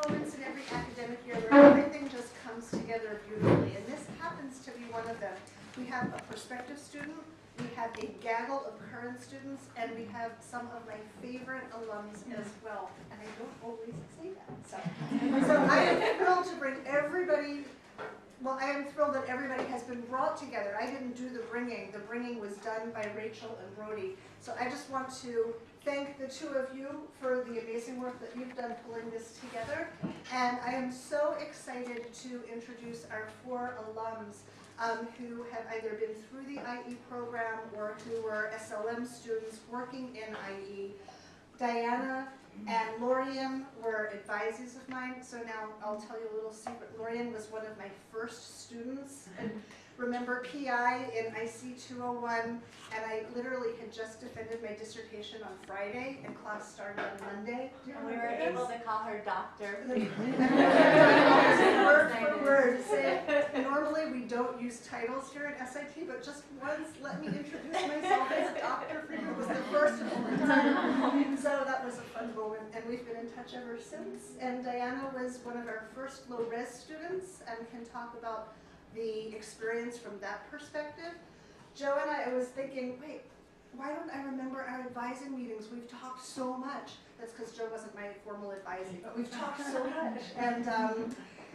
moments in every academic year where everything just comes together beautifully, and this happens to be one of them. We have a prospective student, we have a gaggle of current students, and we have some of my favorite alums as well. And I don't always say that. So I am thrilled to bring everybody, well, I am thrilled that everybody has been brought together. I didn't do the bringing. The bringing was done by Rachel and Brody. So I just want to thank the two of you for the amazing work that you've done pulling this together. And I am so excited to introduce our 4 alums who have either been through the IE program or who were SLM students working in IE. Diana and Lorian were advisors of mine, so now I'll tell you a little secret. Lorian was one of my first students. And remember PI in IC 201, and I literally had just defended my dissertation on Friday, and class started on Monday. And we were able to call her doctor. Word for word. Normally we don't use titles here at S.I.T, but just once, let me introduce myself as a doctor for you. It was the first and only time. So that was a fun moment, and we've been in touch ever since. And Diana was one of our first low-res students and can talk about the experience from that perspective. Joe and I was thinking, wait, why don't I remember our advising meetings? We've talked so much. That's because Joe wasn't my formal advisee, but we've talked so much. And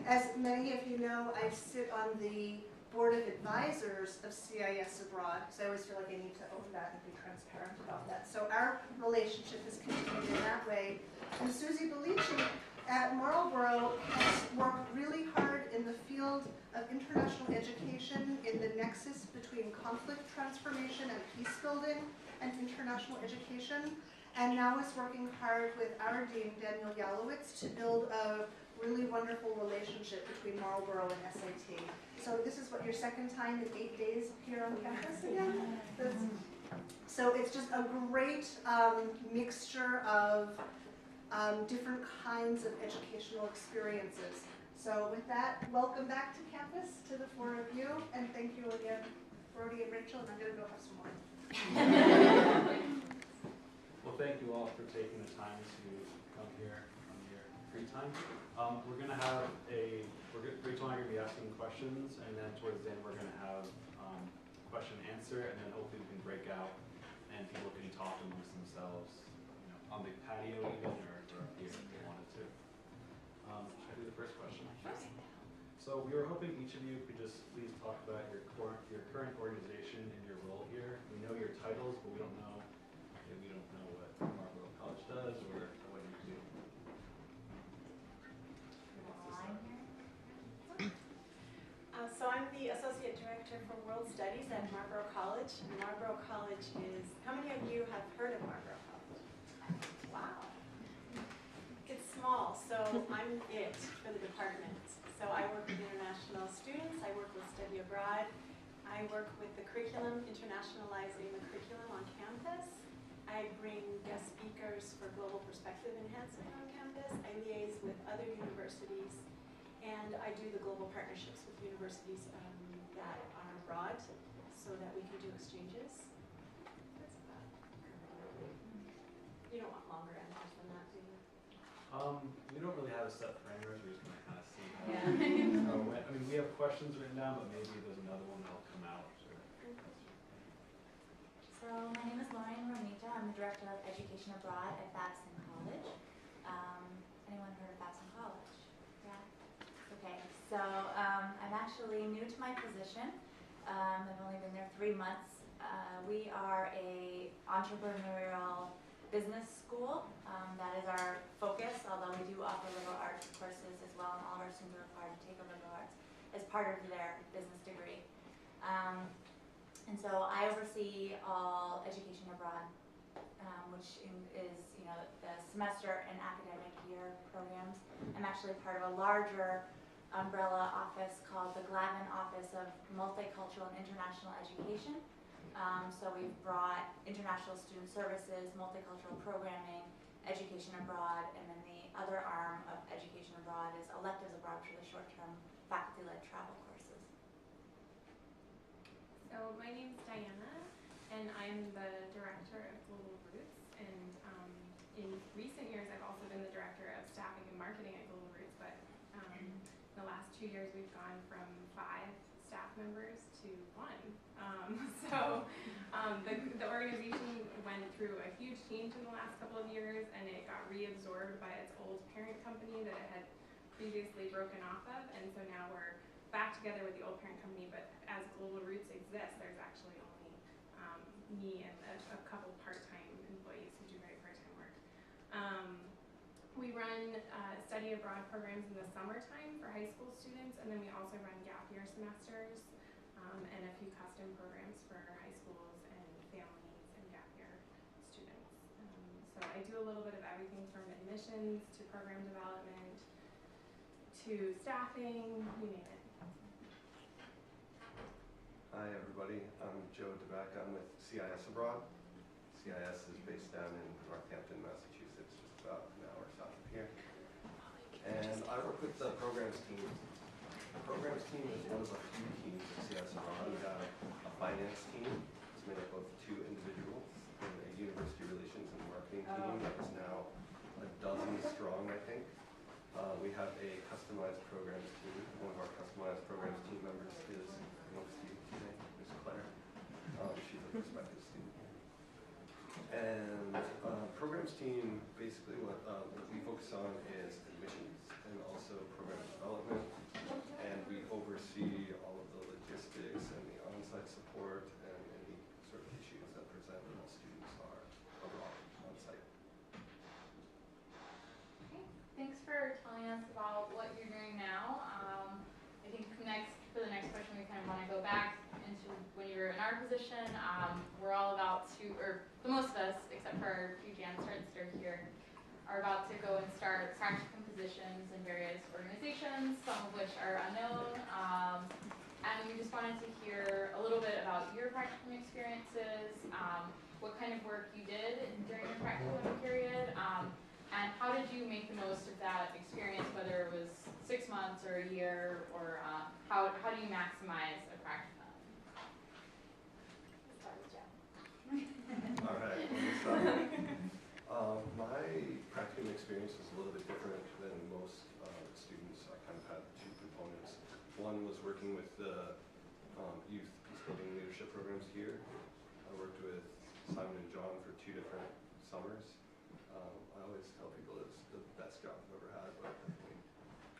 as many of you know, I sit on the board of advisors of CIS Abroad, so I always feel like I need to own that and be transparent about that. So our relationship has continued in that way. And Susie Bellici at Marlborough has worked really hard in the field of international education in the nexus between conflict transformation and peace building and international education, and now is working hard with our dean, Daniel Yalowitz, to build a really wonderful relationship between Marlborough and S.I.T. So this is what, your second time in 8 days here on campus again? So it's just a great mixture of different kinds of educational experiences. So with that, welcome back to campus to the 4 of you, and thank you again, Brody and Rachel, and I'm going to go have some more. Well, thank you all for taking the time to come here on your free time. We're going to have Rachel and I are going to be asking questions, and then towards the end we're going to have question and answer, and then hopefully we can break out and people can talk amongst themselves, you know, on the patio even, or up here if they wanted to. Should I do the first question? So we were hoping each of you could just please talk about your current organization and your role here. We know your titles, but we don't know what Marlborough College does or what you do. So I'm the Associate Director for World Studies at Marlborough College. And Marlborough College is, how many of you have heard of Marlborough College? Wow. It's small, so I'm it for the department. So I work with international students, I work with study abroad, I work with the curriculum, internationalizing the curriculum on campus. I bring guest speakers for global perspective enhancement on campus. I liaise with other universities, and I do the global partnerships with universities that are abroad so that we can do exchanges. That's about it. You don't want longer answers than that, do you? We don't really have a set parameters. We're just going to kind of see how. Yeah. I mean, we have questions written down, but maybe there's another one that'll come out. Sure. So my name is Lauren Romita. I'm the Director of Education Abroad at Babson College. Anyone heard of Babson College? Yeah? Okay, so I'm actually new to my position. I've only been there 3 months. We are a entrepreneurial business school. That is our focus, although we do offer liberal arts courses as well, and all of our students are required to take a liberal arts as part of their business degree. And so I oversee all education abroad, which is, you know, the semester and academic year programs. I'm actually part of a larger umbrella office called the Glavin Office of Multicultural and International Education. So we've brought international student services, multicultural programming, education abroad, and then the other arm of education abroad is electives abroad for the short-term faculty-led travel courses. So my name's Diana, and I'm the Director of Global Roots. And in recent years, I've also been the Director of Staffing and Marketing at Global Roots. 2 years we've gone from 5 staff members to 1. So the organization went through a huge change in the last couple of years, and it got reabsorbed by its old parent company that it had previously broken off of, and so now we're back together with the old parent company, but as Global Roots exists, there's actually only me and a couple part-time employees who do very part-time work. We run study abroad programs in the summertime for high school students, and then we also run gap year semesters and a few custom programs for high schools and families and gap year students. So I do a little bit of everything from admissions to program development to staffing, you name it. Hi everybody, I'm Joe DeBeck. I'm with CIS Abroad. CIS is based down in Northampton, Massachusetts, just about an hour south of here. And I work with the programs team. The programs team is one of a few teams at CIS Abroad. We have a finance team. It's made up of 2 individuals and a university relations and marketing team that is now a dozen strong, I think. We have a customized programs team. One of our customized programs team members is amongst you today, Ms. Claire. She's a prospective student here. And programs team, basically what we focus on is admissions and also program development. And we oversee all of the logistics and the on-site support and any sort of issues that present when students are abroad on-site. Okay, thanks for telling us about what you're doing now. I think for the next question, we kind of want to go back into when you were in our position. We're all about to, or the most of us, except for our few janitors that are here, are about to go and start practicum positions in various organizations, some of which are unknown. And we just wanted to hear a little bit about your practicum experiences, what kind of work you did during your practicum period, and how did you make the most of that experience, whether it was 6 months or a year, or how do you maximize a practicum? Let's start with Joe. All right, let me start. My practicum experience was a little bit different than most students. I kind of had 2 components. One was working with the youth peace building leadership programs here. I worked with Simon and John for 2 different summers. I always tell people it's the best job I've ever had, but I definitely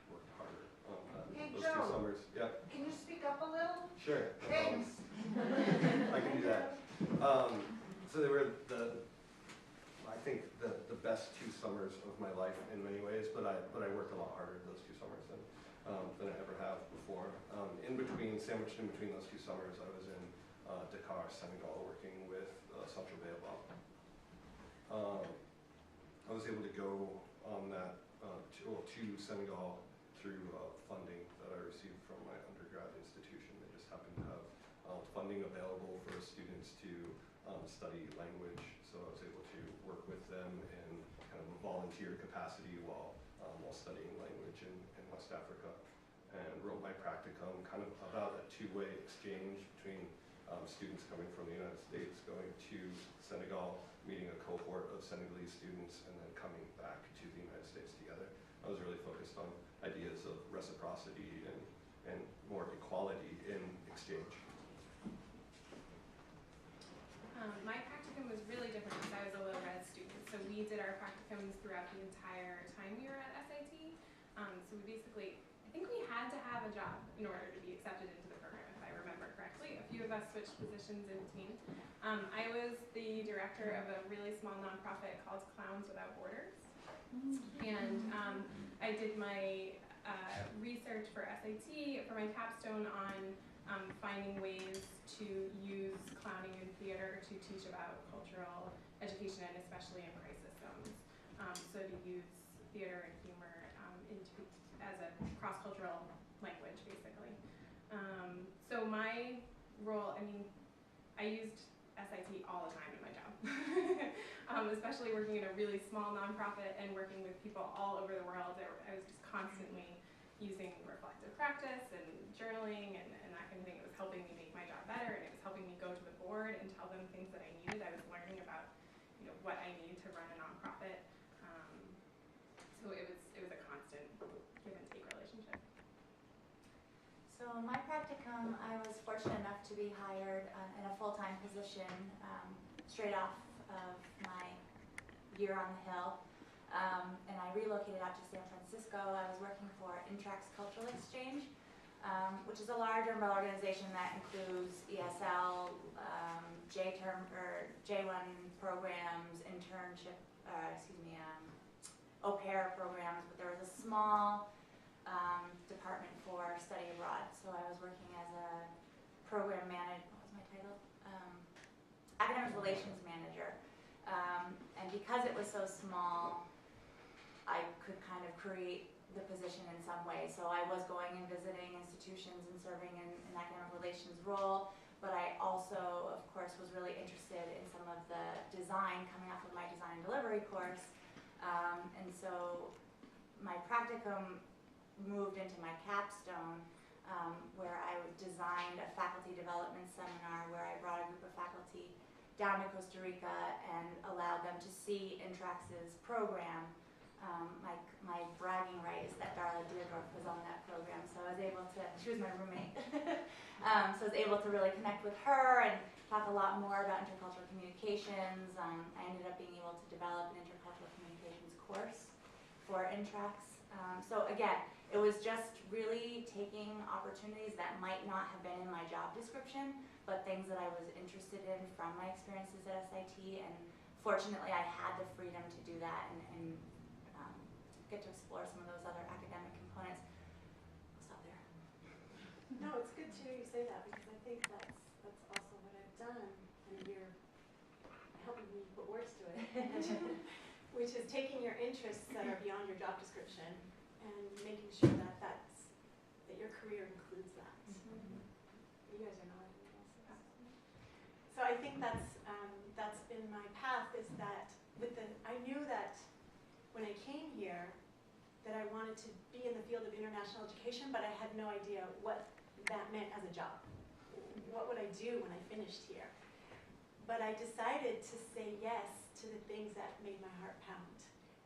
worked harder on Hey, those Joe. 2 summers. Yeah, Can you speak up a little? sure. Thanks. I can do that. So they were I think the best 2 summers of my life in many ways, but I worked a lot harder those 2 summers than I ever have before. Sandwiched in between those 2 summers, I was in Dakar, Senegal, working with Central Bay of Bal. I was able to go on that to Senegal through funding that I received from my undergrad institution. They just happened to have funding available for students to study language, so I was able to work with them in kind of a volunteer capacity while studying language in West Africa, and wrote my practicum kind of about a 2-way exchange between students coming from the United States, going to Senegal, meeting a cohort of Senegalese students, and then coming back to the United States together. I was really focused on ideas of reciprocity and more equality in exchange. My practicum was really different because I was a Little Red student. So we did our practicums throughout the entire time we were at S.I.T. So we basically, I think we had to have a job in order to be accepted into the program, if I remember correctly. A few of us switched positions in between. I was the director of a really small nonprofit called Clowns Without Borders. And I did my research for S.I.T. for my capstone on finding ways to use clowning in theater to teach about cultural education, and especially in crisis zones. So to use theater and humor as a cross-cultural language, basically. So my role, I mean, I used S.I.T. all the time in my job, especially working in a really small nonprofit and working with people all over the world. I was just constantly using reflective practice and journaling and that kind of thing. It was helping me make my job better, and it was helping me go to the board and tell them things that I needed. I was learning about, what I needed to run a nonprofit. So it was a constant give and take relationship. So in my practicum, I was fortunate enough to be hired in a full-time position straight off of my year on the Hill. And I relocated out to San Francisco. I was working for Intrax Cultural Exchange, which is a large umbrella organization that includes ESL, J-term or J1 programs, internship, au pair programs, but there was a small department for study abroad. So I was working as a program manager, what was my title? Academic Relations Manager. And because it was so small, I could kind of create the position in some way. So I was going and visiting institutions and serving in an academic relations role, but I also, of course, was really interested in some of the design coming off of my design and delivery course. And so my practicum moved into my capstone, where I designed a faculty development seminar where I brought a group of faculty down to Costa Rica and allowed them to see Intrax's program. My bragging right is that Darla Deardorff was on that program, so I was able to, she was my roommate, so I was able to really connect with her and talk a lot more about intercultural communications. I ended up being able to develop an intercultural communications course for Intrax. So again, it was just really taking opportunities that might not have been in my job description, but things that I was interested in from my experiences at S.I.T. And fortunately, I had the freedom to do that and get to explore some of those other academic components. I'll stop there. No, it's good to hear you say that because I think that's also what I've done, and you're helping me put words to it, which is taking your interests that are beyond your job description and making sure that your career includes that. You guys are nodding. So I think that's been my path. Is that I knew that when I came here that I wanted to be in the field of international education, but I had no idea what that meant as a job. What would I do when I finished here? But I decided to say yes to the things that made my heart pound,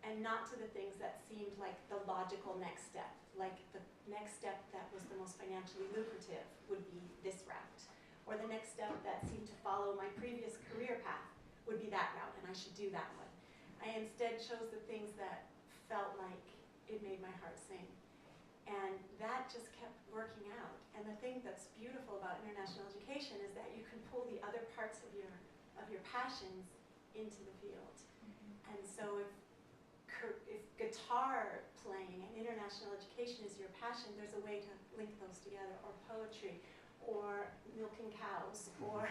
and not to the things that seemed like the logical next step. Like the next step that was the most financially lucrative would be this route, or the next step that seemed to follow my previous career path would be that route, and I should do that one. I instead chose the things that felt like it made my heart sing. And that just kept working out. And the thing that's beautiful about international education is that you can pull the other parts of your passions into the field. And so if guitar playing and international education is your passion, there's a way to link those together, or poetry, or milking cows, or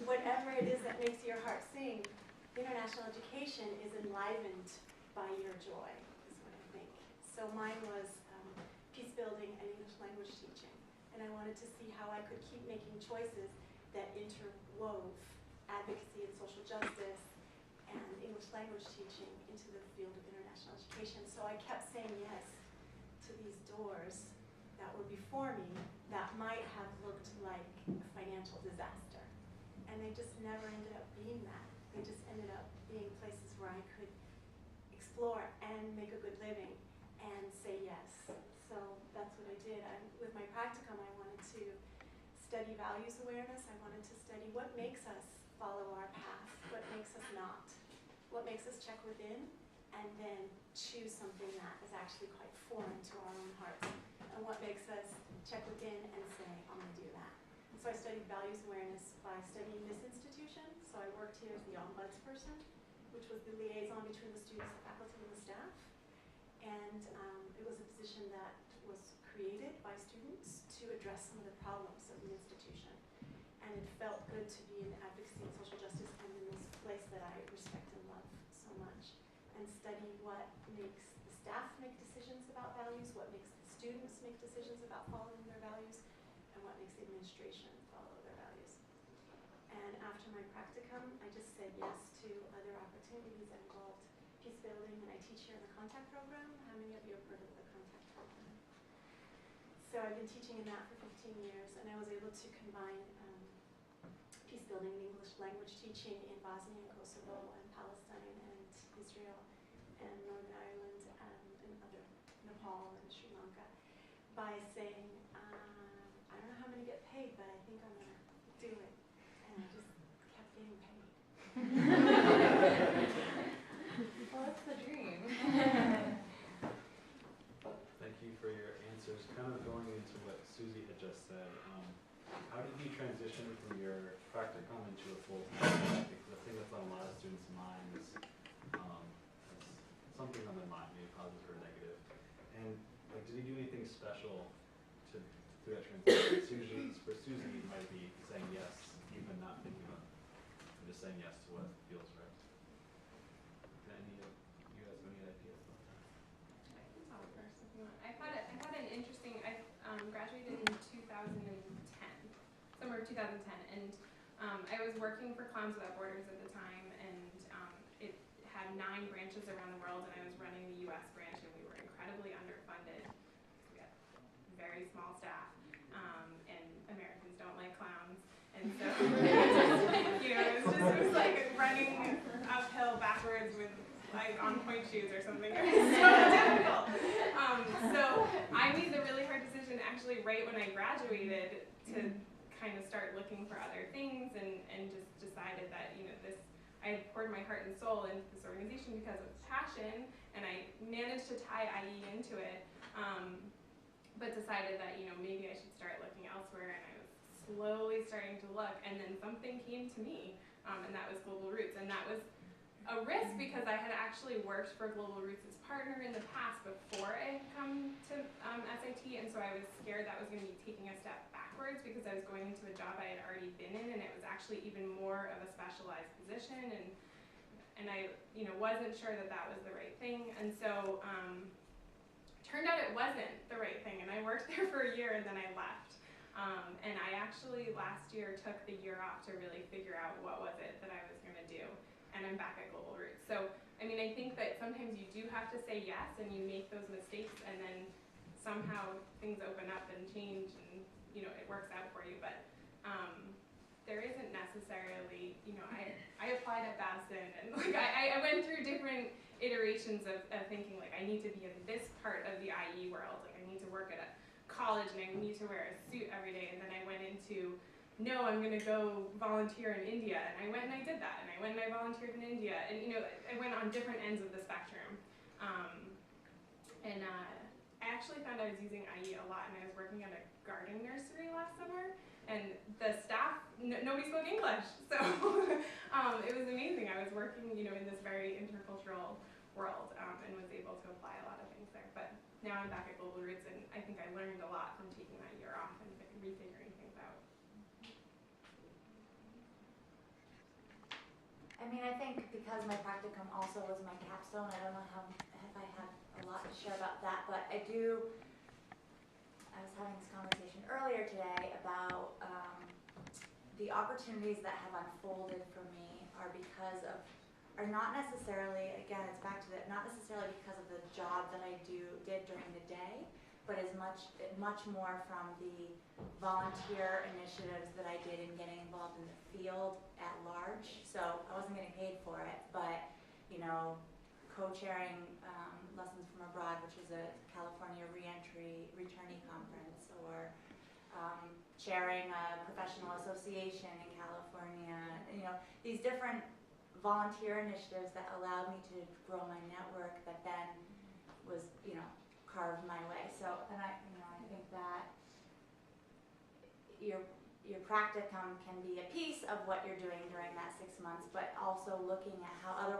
whatever it is that makes your heart sing. International education is enlivened by your joy, is what I think. So mine was peace building and English language teaching. And I wanted to see how I could keep making choices that interwove advocacy and social justice and English language teaching into the field of international education. So I kept saying yes to these doors that were before me that might have looked like a financial disaster. And they just never ended up being that. They just ended up being places where I could explore and make a good living and say yes. So that's what I did. With my practicum, I wanted to study values awareness. I wanted to study what makes us follow our path, what makes us not, what makes us check within, and then choose something that is actually quite foreign to our own hearts, and what makes us check within and say, I'm going to do that. So I studied values awareness by studying this institution. So I worked here as the ombudsperson, which was the liaison between the students, the faculty, and the staff. And it was a position that was created by students to address some of the problems of the institution. And it felt good to be in advocacy and social justice and in this place that I respect and love so much. And study what makes the staff make decisions about values, what makes the students make decisions about following their values, and what makes the administration follow their values. And after my practicum, I just said yes to other opportunities that involved peace building, and I teach here in the contact program. How many of you have heard of the contact program? So I've been teaching in that for 15 years, and I was able to combine peace building and English language teaching in Bosnia and Kosovo and Palestine and Israel and Northern Ireland and other Nepal and Sri Lanka by saying, I don't know how I'm going to get paid, but I think I'm going to do it. And I just kept getting paid. Well, that's the dream. Thank you for your answers. Kind of going into what Susie had just said, how did you transition from your practicum into a full-time? Because the thing that's on a lot of students' minds, something on their mind, maybe positive or negative. And like, did you do anything special through that transition? For Susie, it might be saying yes, even not thinking about it, and just saying yes to what feels right. Any of you guys have any ideas about that? I can tell first if you want. I've had an interesting. I graduated in 2010, summer of 2010, and I was working for Clowns Without Borders at the time, and it had 9 branches around the world, and I was running the U.S. branch, and we were incredibly underfunded. We had very small staff, and Americans don't like clowns, and so it was like running uphill backwards with like on point shoes or something. It was so difficult. So I made the really hard decision actually right when I graduated to kind of start looking for other things, and just decided that I had poured my heart and soul into this organization because of passion, and I managed to tie IE into it, but decided that maybe I should start looking elsewhere, and I was slowly starting to look, and then something came to me, and that was Global Roots, and that was a risk because I had actually worked for Global Roots' partner in the past before I had come to S.I.T, and so I was scared that was going to be taking a step backwards because I was going into a job I had already been in, and it was actually even more of a specialized position, and I wasn't sure that that was the right thing, and so turned out it wasn't the right thing, and I worked there for a year and then I left. And I actually last year took the year off to really figure out what was it that I was going to do, and I'm back at Global Roots. So I think that sometimes you do have to say yes, and you make those mistakes, and then somehow things open up and change, and it works out for you. But there isn't necessarily, I applied at Babson, and like I went through different iterations of thinking like I need to be in this part of the IE world, like I need to work at a college and I need to wear a suit every day, and then I went into no, I'm going to go volunteer in India, and I went and I did that, and I went and I volunteered in India, and I went on different ends of the spectrum, and I actually found I was using IE a lot, and I was working at a garden nursery last summer, and the staff, nobody spoke English, so it was amazing. I was working, in this very intercultural world, and was able to apply a lot of things there. But now I'm back at Global Roots, and I think I learned a lot from taking that year off and refiguring things out. I think because my practicum also was my capstone, I don't know if I have a lot to share about that, but I was having this conversation earlier today about the opportunities that have unfolded for me are not necessarily, again, it's back to that, not necessarily because of the job that I did during the day, but as much more from the volunteer initiatives that I did in getting involved in the field at large. So I wasn't getting paid for it, but co-chairing Lessons from Abroad, which is a California returnee conference, or chairing a professional association in California. These different volunteer initiatives that allowed me to grow my network that then was, carved my way. So, and I think that your practicum can be a piece of what you're doing during that 6 months, but also looking at how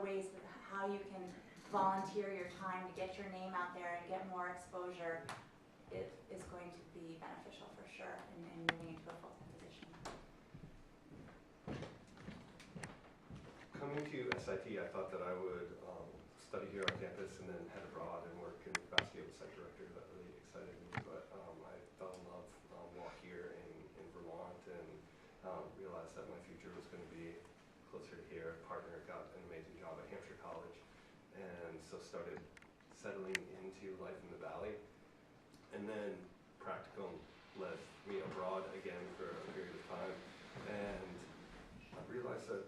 you can volunteer your time to get your name out there and get more exposure is going to be beneficial for sure in moving into a full-time position. Coming to S.I.T, I thought that I would study here on campus and then head abroad and work in the capacity of a site director. That really excited me, but I fell in love while here in Vermont, and realized that my future was going to be closer to here. Partner got an amazing job at Hampshire College, and so started settling into life in the Valley. And then practicum led me abroad again for a period of time, and I realized that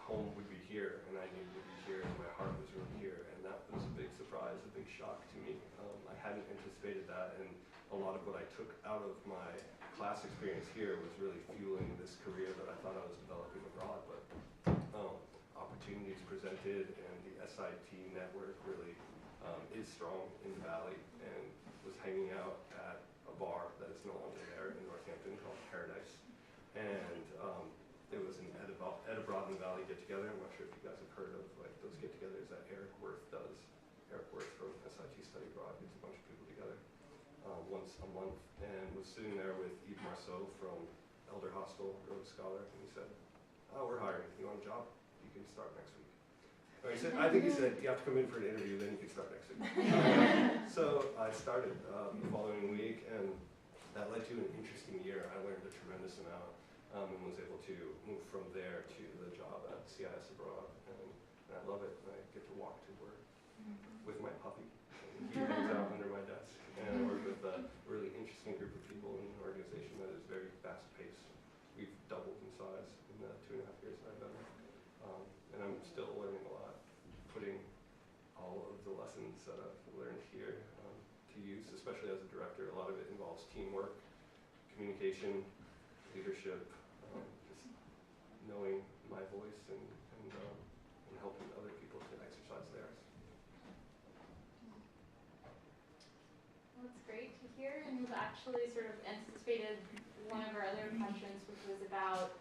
home would be here, and I needed to be here, and my heart was really here, and that was a big surprise, a big shock to me. I hadn't anticipated that, and a a lot of what I took out of my class experience here was really fueling this career that I thought I was developing abroad, but opportunities presented, and the S.I.T network really is strong in the Valley, and was hanging out at a bar that is no longer there in Northampton called Paradise, and it was an Ed Abroad in the Valley get-together. I'm not sure if you guys have heard of like those get-togethers that Eric Worth does. Eric Worth from S.I.T Study Abroad gets a bunch of people together once a month, and was sitting there with Yves Marceau from Elder Hostel, Rhodes Scholar, and he said, "Oh, we're hiring. You want a job? You can start next week." Or he said, I think he said, "You have to come in for an interview, then you can start next week." So I started the following week, and that led to an interesting year. I learned a tremendous amount, and was able to move from there to the job at CIS Abroad, and I love it. I get to walk to work with my puppy, and he hangs out under my desk, and I work with a really interesting group of people in an organization that is very fast-paced. We've doubled in size in the 2.5 years that I've been there, and I'm still learning a lot, putting all of the lessons that I've learned here to use, especially as a director. A lot of it involves teamwork, communication, leadership, just knowing my voice and helping other people to exercise theirs. Well, that's great to hear, and you've actually sort of anticipated one of our other questions, which was about,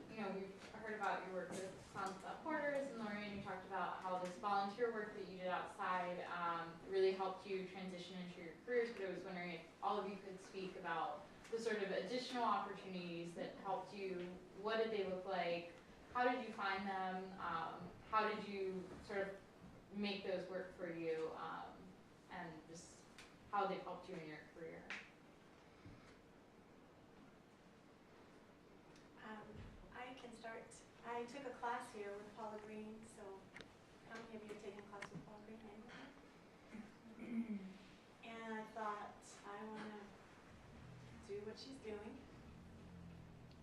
we've heard about your work with Sunset Porters, and Lorian, you talked about how this volunteer work that you did outside really helped you transition into your careers, but I was wondering if all of you could speak about the sort of additional opportunities that helped you. What did they look like? How did you find them? How did you sort of make those work for you? And just how they've helped you in your career? I can start. I took a class here with Paula Green, so how many of you have taken a class with Paula Green? And I thought, I want to do what she's doing,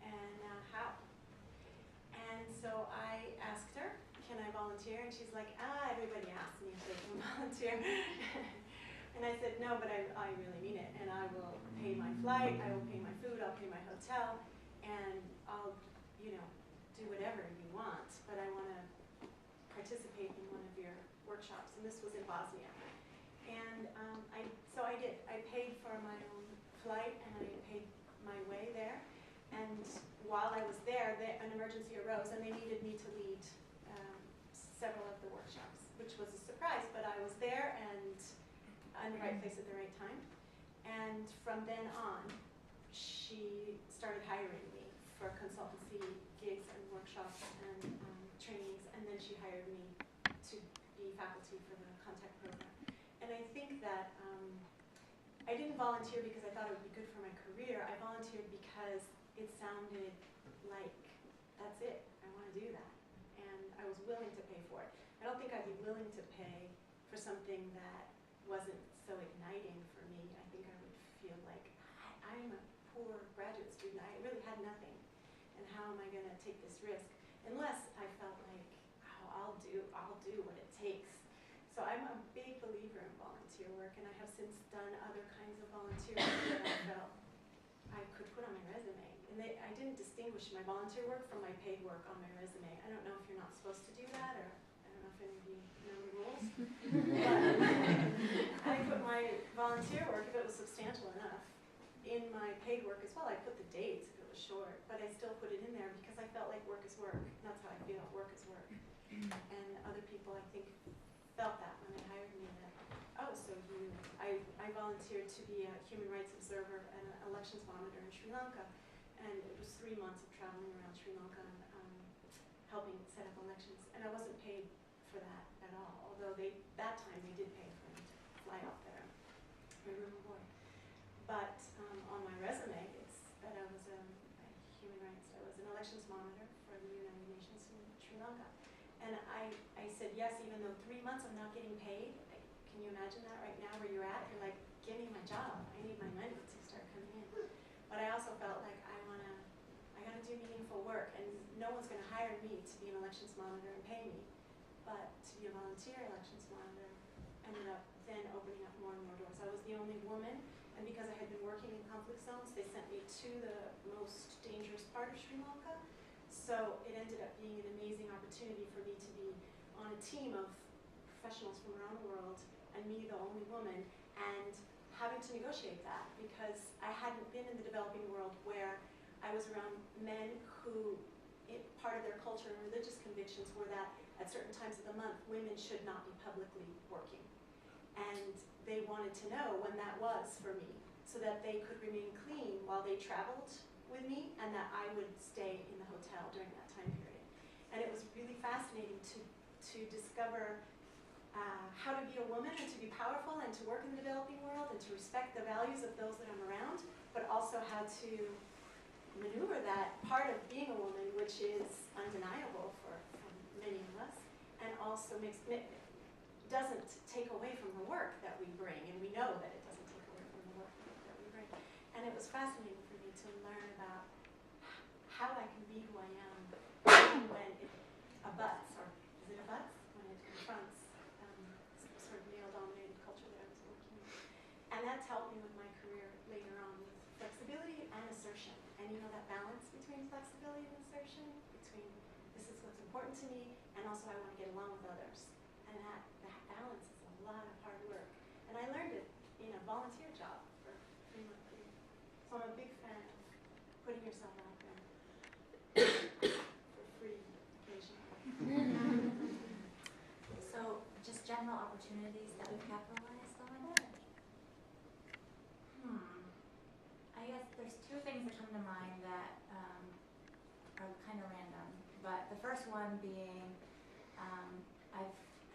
and how. And so I asked her, can I volunteer? And she's like, everybody asks me if they can volunteer. And I said, no, but I really mean it, and I will pay my flight, I will pay my food, I'll pay my hotel, and I'll, do whatever you want, but I want to participate in one of your workshops. And this was in Bosnia. And so I did. I paid for my own flight, and I paid my way there. And while I was there, an emergency arose, and they needed me to lead several of the workshops, which was a surprise, but I was there and in the right place at the right time. And from then on, she started hiring me for consultancy gigs and workshops and trainings, and then she hired me to be faculty for the contact program. And I think that I didn't volunteer because I thought it would be good for my career. I volunteered because it sounded like, that's it, I want to do that. And I was willing to pay for it. I don't think I'd be willing to pay for something that wasn't so igniting for me. I think I would feel like, I'm a poor graduate student, I really had nothing. And how am I going to take this risk? Unless I felt like, I'll do what it takes. So I'm a big believer in volunteer work, and I have since done other kinds of volunteer work that I felt I could put on my resume. And I didn't distinguish my volunteer work from my paid work on my resume. I don't know if you're not supposed to do that, or I don't know if any of you know the rules. But I put my volunteer work, if it was substantial enough, in my paid work as well. I put the dates if it was short, but I still put it in there because I felt like work is work. That's how I feel, work is work. And other people, I think, felt that when they hired me, that, I volunteered to be a human rights observer and an elections monitor in Sri Lanka. And it was 3 months of traveling around Sri Lanka and helping set up elections. And I wasn't paid for that at all, although that time they did pay for me to fly out there, room and board. But on my resume, it's that I was a human rights, I was an elections monitor for the United Nations in Sri Lanka. And I said yes, even though 3 months of not getting paid. Can you imagine that right now where you're at? You're like, give me my job. I need my money to start coming in. But I also felt like I gotta do meaningful work, and no one's gonna hire me to be an elections monitor and pay me. But to be a volunteer elections monitor ended up then opening up more and more doors. I was the only woman, And because I had been working in conflict zones, they sent me to the most dangerous part of Sri Lanka. So it ended up being an amazing opportunity for me to be on a team of professionals from around the world, and me, the only woman, and having to negotiate that because I hadn't been in the developing world where I was around men who, part of their culture and religious convictions were that at certain times of the month, women should not be publicly working. And they wanted to know when that was for me so that they could remain clean while they traveled with me and that I would stay in the hotel during that time period. And it was really fascinating to discover how to be a woman and to be powerful and to work in the developing world and to respect the values of those that I'm around, but also how to maneuver that part of being a woman, which is undeniable for many of us, and also doesn't take away from the work that we bring, and we know that it doesn't take away from the work that we bring. And it was fascinating for me to learn about how I can be who I am even when it abuts, or is it abuts? When it confronts sort of male-dominated culture that I was working in. And that's helped me with my career later on with flexibility and assertion. And you know that balance between flexibility and assertion, between this is what's important to me, and also I want to get along with others. And that balance is a lot of hard work. And I learned it in a volunteer job for 3 months. So I'm a big fan of putting yourself out there for free occasionally. So just general opportunities that we've capitalized on? I guess there's 2 things that come to mind that are kind of random. But the first one being I've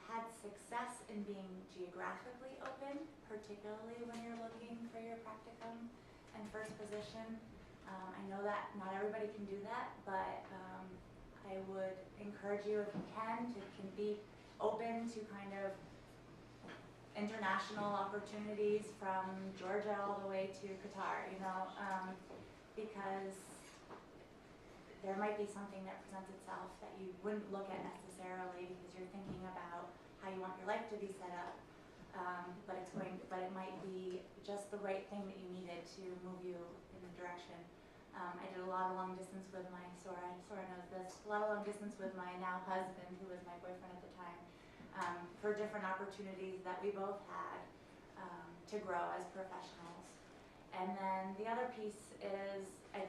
had success in being geographically open, particularly when you're looking for your practicum and first position. I know that not everybody can do that, but I would encourage you, if you can be open to kind of international opportunities from Georgia all the way to Qatar, because there might be something that presents itself that you wouldn't look at necessarily because you're thinking about how you want your life to be set up, but it might be just the right thing that you needed to move you in the direction. I did a lot of long distance with my, Sora knows this, a lot of long distance with my now husband, who was my boyfriend at the time, for different opportunities that we both had to grow as professionals. And then the other piece is, I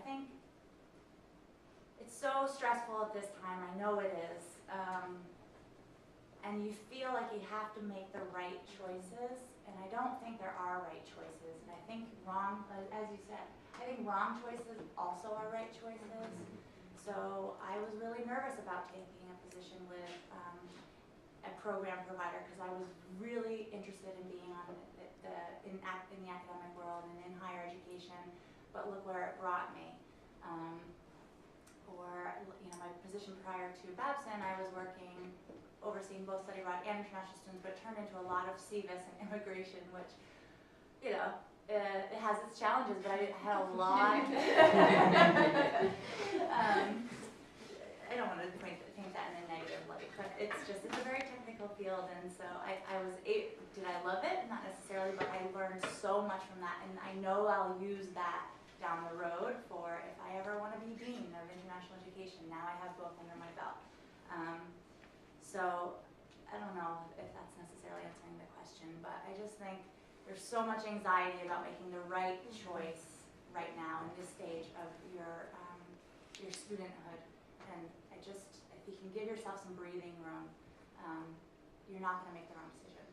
think it's so stressful at this time, I know it is, and you feel like you have to make the right choices, and I don't think there are right choices, and I think wrong, as you said, I think wrong choices also are right choices. So I was really nervous about taking a position with a program provider because I was really interested in being on in the academic world and in higher education, but look where it brought me. My position prior to Babson, I was working, overseeing both study abroad and international students, but it turned into a lot of CVIS and immigration, which, it has its challenges, but I had a lot. I don't want to paint that in a negative light, but it's a very technical field, and so did I love it? Not necessarily, but I learned so much from that, and I know I'll use that down the road for if I ever want to be dean of international education. Now I have both under my belt. So I don't know if that's necessarily answering the question, but I just think there's so much anxiety about making the right choice right now in this stage of your studenthood, and if you can give yourself some breathing room, you're not going to make the wrong decision.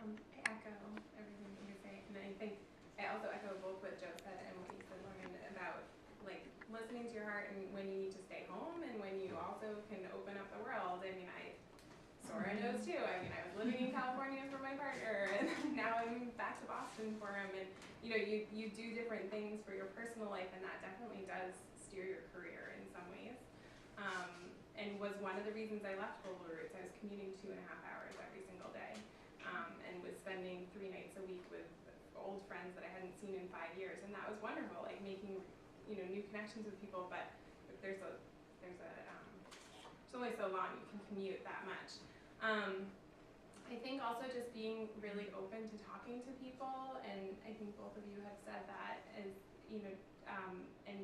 I echo everything that you say, and I think I also echo both what Joe said and what you said, Lauren, about listening to your heart and when you need to stay home and when you also can open up the world. I mean, Sora knows too. I mean, I was living in California for my partner, and now I'm back to Boston for him. And you do different things for your personal life, and that definitely does steer your career in some ways. And was one of the reasons I left Global Roots. I was commuting 2.5 hours every single day, and was spending 3 nights a week with old friends that I hadn't seen in 5 years, and that was wonderful. Making new connections with people, but there's only so long you can commute that much. I I think also just being really open to talking to people, and I think both of you have said that, is, and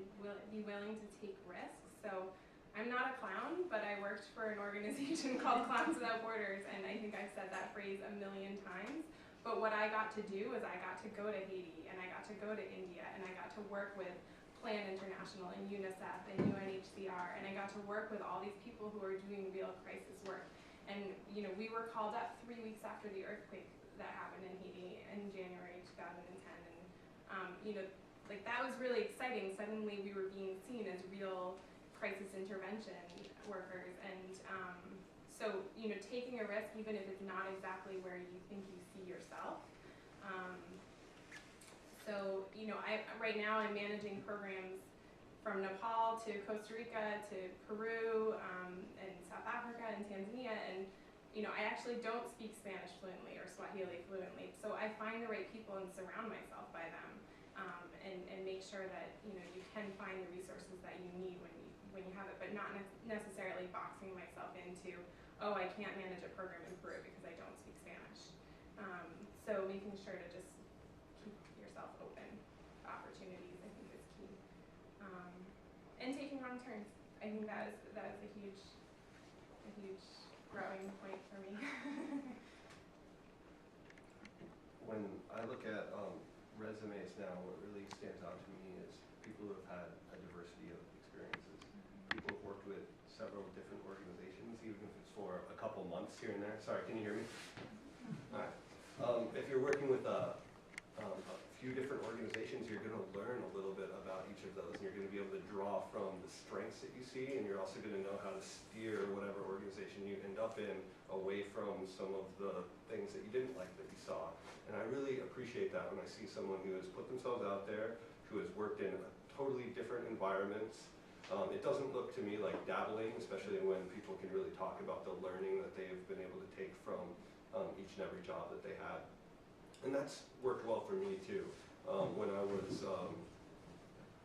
be willing to take risks. So I'm not a clown, but I worked for an organization called Clowns Without Borders, and I think I've said that phrase a million times. But what I got to do is I got to go to Haiti, and I got to go to India, and I got to work with Plan International and UNICEF and UNHCR, and I got to work with all these people who are doing real crisis work. And we were called up 3 weeks after the earthquake that happened in Haiti in January 2010, and like that was really exciting. Suddenly we were being seen as real crisis intervention workers, and so taking a risk, even if it's not exactly where you think you see yourself. So right now I'm managing programs from Nepal to Costa Rica to Peru, and South Africa and Tanzania, and I actually don't speak Spanish fluently or Swahili fluently, so I find the right people and surround myself by them, and make sure that you can find the resources that you need when you have it, but not necessarily boxing myself into, oh, I can't manage a program in Peru because I don't speak Spanish. So making sure to just keep yourself open to opportunities, I think, is key. And taking wrong turns. I think that is a huge growing point for me. When I look at resumes now, what really stands out to me is people who have had a diversity of experiences. People who've worked with several different organizations, even if it's for a couple months here and there. Sorry, can you hear me? All right. If you're working with a few different organizations, you're going to learn a little bit about each of those, and you're going to be able to draw from the strengths that you see, and you're also going to know how to steer whatever organization you end up in away from some of the things that you didn't like that you saw. And I really appreciate that when I see someone who has put themselves out there, who has worked in totally different environments. It doesn't look to me like dabbling, especially when people can really talk about the learning that they've been able to take from each and every job that they had. And that's worked well for me too. When I was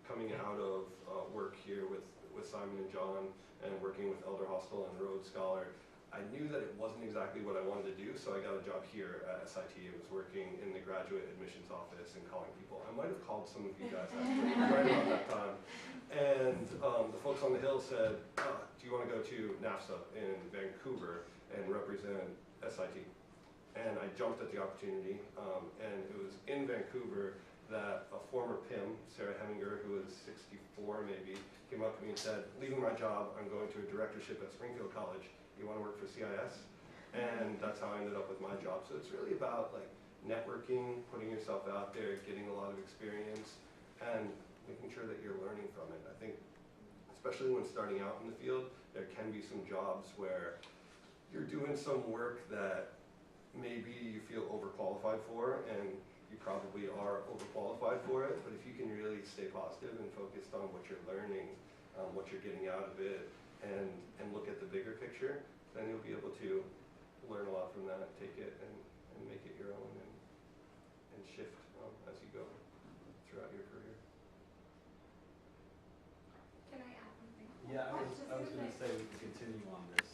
coming out of work here with Simon and John and working with Elder Hostel and Rhodes Scholar, I knew that it wasn't exactly what I wanted to do, so I got a job here at S.I.T. I was working in the graduate admissions office and calling people. I might have called some of you guys actually right around that time. And the folks on the Hill said, do you want to go to NAFSA in Vancouver and represent S.I.T.? And I jumped at the opportunity, and it was in Vancouver that a former PIM, Sarah Heminger, who was 64 maybe, came up to me and said, leaving my job, I'm going to a directorship at Springfield College. You want to work for CIS? And that's how I ended up with my job. So it's really about like networking, putting yourself out there, getting a lot of experience, and making sure that you're learning from it. I think, especially when starting out in the field, there can be some jobs where you're doing some work that maybe you feel overqualified for, and you probably are overqualified for it, but if you can really stay positive and focused on what you're learning, what you're getting out of it, and look at the bigger picture, then you'll be able to learn a lot from that, take it and make it your own, and shift as you go throughout your career. Can I add something? Yeah, I was going to say we can continue on this.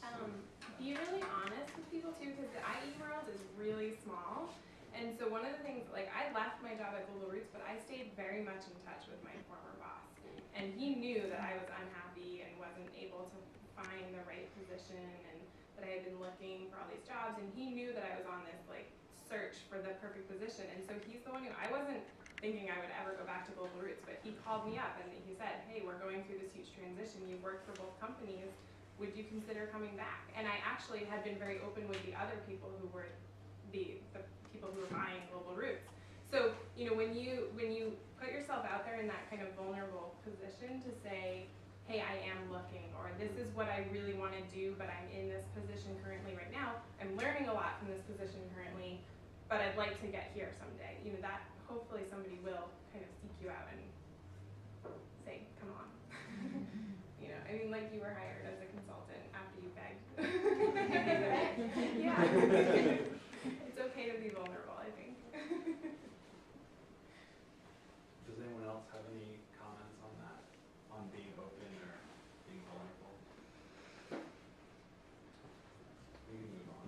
Be really honest with people too, because the IE world is really small. And so one of the things, like I left my job at Global Roots, but I stayed very much in touch with my former boss. And he knew that I was unhappy and wasn't able to find the right position, and that I had been looking for all these jobs, and he knew that I was on this like search for the perfect position. And so he's the one who, I wasn't thinking I would ever go back to Global Roots, but he called me up and he said, hey, we're going through this huge transition. You worked for both companies. Would you consider coming back? And I actually had been very open with the other people who were the people who were buying Global Roots. So, when you put yourself out there in that kind of vulnerable position to say, hey, I am looking, or this is what I really want to do, but I'm in this position currently right now. I'm learning a lot from this position currently, but I'd like to get here someday. That hopefully somebody will kind of seek you out and say, come on. Like you were hired as a consultant after you begged. Yeah. It's okay to be vulnerable, I think. Does anyone else have any comments on that? On being open or being vulnerable? We can move on.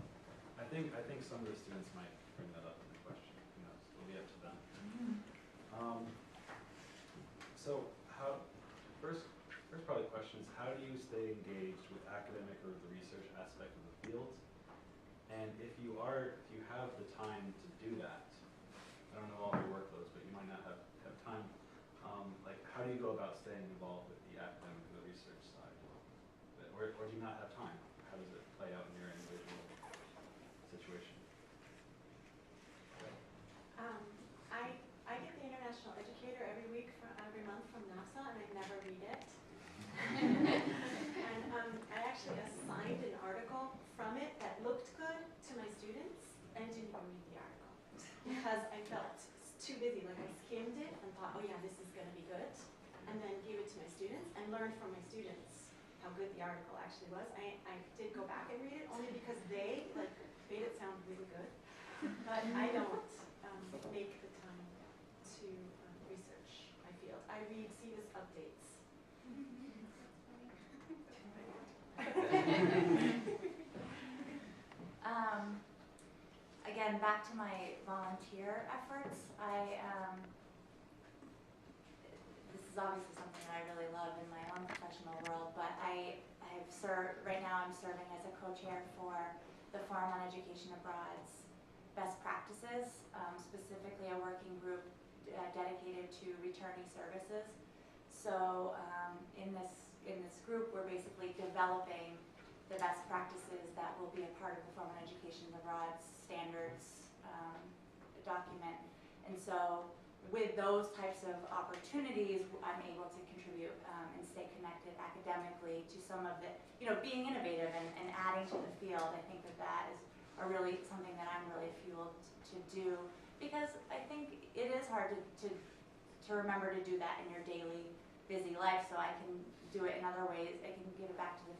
I think some students might bring that up in the question. Who knows? It'll be up to them. So first probably question is, how do you stay engaged with academic or the research aspect of the field? And if you have the time to do that, I don't know all your workloads, but you might not have time. Like, how do you go about staying involved with the academic or the research side? Or do you not have time? How does it play out in your individual situation? I get the International Educator every month from NASA, and I never read it. And I actually assigned an article from it that looked good to my students, and didn't even read the article because I felt too busy. Like, I skimmed it and thought, oh yeah, this is going to be good, and then gave it to my students and learned from my students how good the article actually was. I did go back and read it only because they made it sound really good, but I don't make the time to research my field. I read CVIS updates. Again, back to my volunteer efforts, this is obviously something that I really love in my own professional world, but I've served, right now I'm serving as a co-chair for the Forum on Education Abroad's best practices, specifically a working group dedicated to returnee services. So in this group, we're basically developing the best practices that will be a part of the Forum on Education Abroad's standards document. And so with those types of opportunities, I'm able to contribute and stay connected academically to some of the, being innovative and adding to the field. I think that is something that I'm really fueled to do, because I think it is hard to remember to do that in your daily busy life. So I can do it in other ways. I can give it back to the